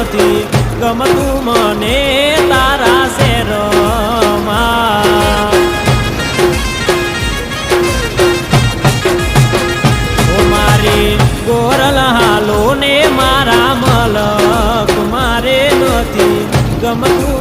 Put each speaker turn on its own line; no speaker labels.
નથી ગમતું મને તારા શેરમાં મારી ગોરલ હાલો ને મારા મલક મારે નથી ગમતું